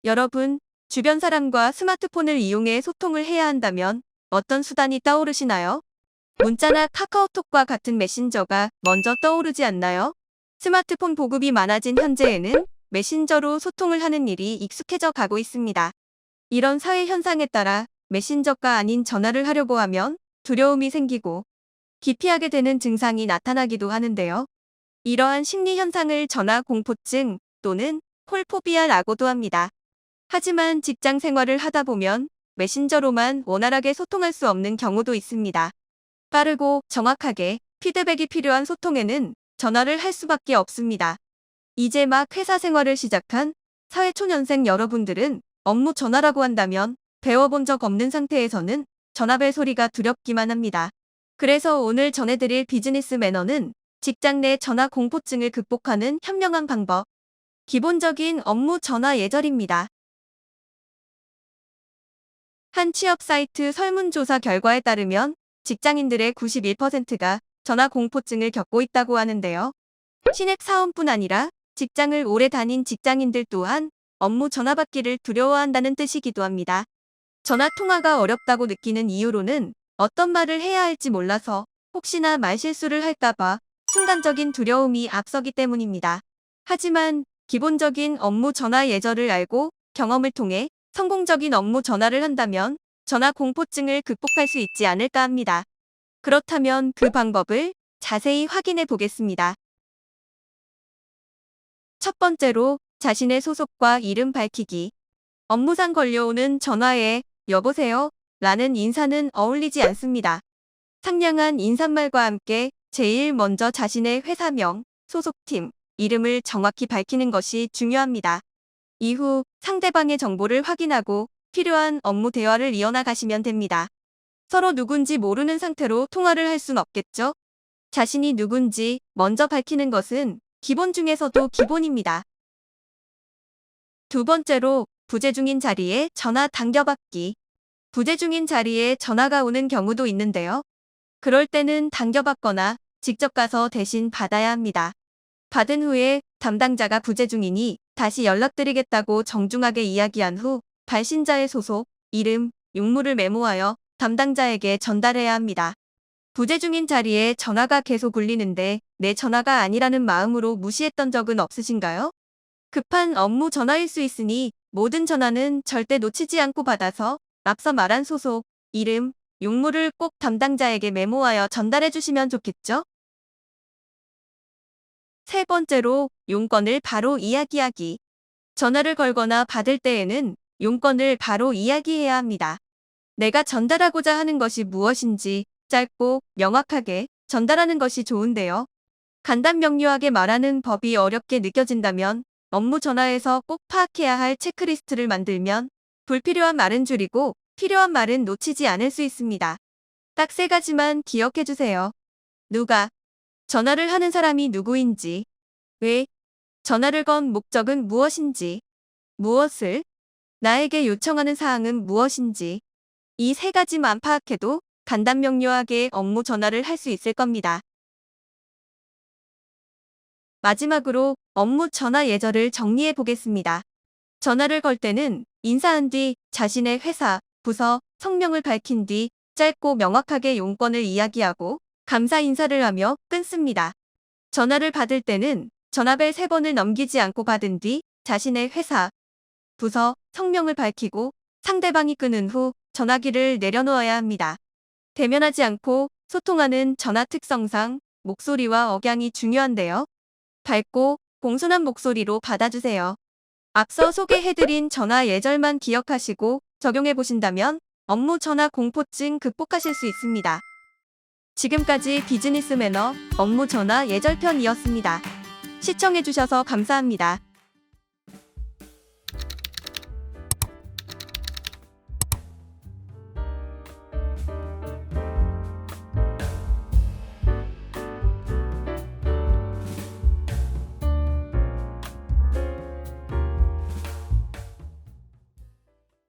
여러분, 주변 사람과 스마트폰을 이용해 소통을 해야 한다면 어떤 수단이 떠오르시나요? 문자나 카카오톡과 같은 메신저가 먼저 떠오르지 않나요? 스마트폰 보급이 많아진 현재에는 메신저로 소통을 하는 일이 익숙해져 가고 있습니다. 이런 사회 현상에 따라 메신저가 아닌 전화를 하려고 하면 두려움이 생기고 기피하게 되는 증상이 나타나기도 하는데요. 이러한 심리 현상을 전화 공포증 또는 콜포비아라고도 합니다. 하지만 직장 생활을 하다 보면 메신저로만 원활하게 소통할 수 없는 경우도 있습니다. 빠르고 정확하게 피드백이 필요한 소통에는 전화를 할 수밖에 없습니다. 이제 막 회사 생활을 시작한 사회초년생 여러분들은 업무 전화라고 한다면 배워본 적 없는 상태에서는 전화벨 소리가 두렵기만 합니다. 그래서 오늘 전해드릴 비즈니스 매너는 직장 내 전화 공포증을 극복하는 현명한 방법. 기본적인 업무 전화 예절입니다. 한 취업 사이트 설문조사 결과에 따르면 직장인들의 91%가 전화 공포증을 겪고 있다고 하는데요. 신입 사원뿐 아니라 직장을 오래 다닌 직장인들 또한 업무 전화 받기를 두려워한다는 뜻이기도 합니다. 전화 통화가 어렵다고 느끼는 이유로는 어떤 말을 해야 할지 몰라서 혹시나 말실수를 할까봐 순간적인 두려움이 앞서기 때문입니다. 하지만 기본적인 업무 전화 예절을 알고 경험을 통해 성공적인 업무 전화를 한다면 전화 공포증을 극복할 수 있지 않을까 합니다. 그렇다면 그 방법을 자세히 확인해 보겠습니다. 첫 번째로 자신의 소속과 이름 밝히기. 업무상 걸려오는 전화에 여보세요 라는 인사는 어울리지 않습니다. 상냥한 인사말과 함께 제일 먼저 자신의 회사명, 소속팀, 이름을 정확히 밝히는 것이 중요합니다. 이후 상대방의 정보를 확인하고 필요한 업무 대화를 이어나가시면 됩니다. 서로 누군지 모르는 상태로 통화를 할 순 없겠죠? 자신이 누군지 먼저 밝히는 것은 기본 중에서도 기본입니다. 두 번째로 부재 중인 자리에 전화 당겨받기. 부재 중인 자리에 전화가 오는 경우도 있는데요. 그럴 때는 당겨받거나 직접 가서 대신 받아야 합니다. 받은 후에 담당자가 부재 중이니 다시 연락드리겠다고 정중하게 이야기한 후 발신자의 소속, 이름, 용무를 메모하여 담당자에게 전달해야 합니다. 부재 중인 자리에 전화가 계속 울리는데 내 전화가 아니라는 마음으로 무시했던 적은 없으신가요? 급한 업무 전화일 수 있으니 모든 전화는 절대 놓치지 않고 받아서 앞서 말한 소속, 이름, 용무를 꼭 담당자에게 메모하여 전달해 주시면 좋겠죠? 세 번째로 용건을 바로 이야기하기. 전화를 걸거나 받을 때에는 용건을 바로 이야기해야 합니다. 내가 전달하고자 하는 것이 무엇인지 짧고 명확하게 전달하는 것이 좋은데요. 간단명료하게 말하는 법이 어렵게 느껴진다면 업무 전화에서 꼭 파악해야 할 체크리스트를 만들면 불필요한 말은 줄이고 필요한 말은 놓치지 않을 수 있습니다. 딱 세 가지만 기억해 주세요. 누가, 전화를 하는 사람이 누구인지, 왜, 전화를 건 목적은 무엇인지, 무엇을, 나에게 요청하는 사항은 무엇인지, 이 세 가지만 파악해도 간단명료하게 업무 전화를 할 수 있을 겁니다. 마지막으로 업무 전화 예절을 정리해 보겠습니다. 전화를 걸 때는 인사한 뒤 자신의 회사, 부서, 성명을 밝힌 뒤 짧고 명확하게 용건을 이야기하고 감사 인사를 하며 끊습니다. 전화를 받을 때는 전화벨 3번을 넘기지 않고 받은 뒤 자신의 회사, 부서, 성명을 밝히고 상대방이 끊은 후 전화기를 내려놓아야 합니다. 대면하지 않고 소통하는 전화 특성상 목소리와 억양이 중요한데요. 밝고 공손한 목소리로 받아주세요. 앞서 소개해드린 전화 예절만 기억하시고 적용해 보신다면 업무 전화 공포증 극복하실 수 있습니다. 지금까지 비즈니스 매너 업무 전화 예절편이었습니다. 시청해주셔서 감사합니다.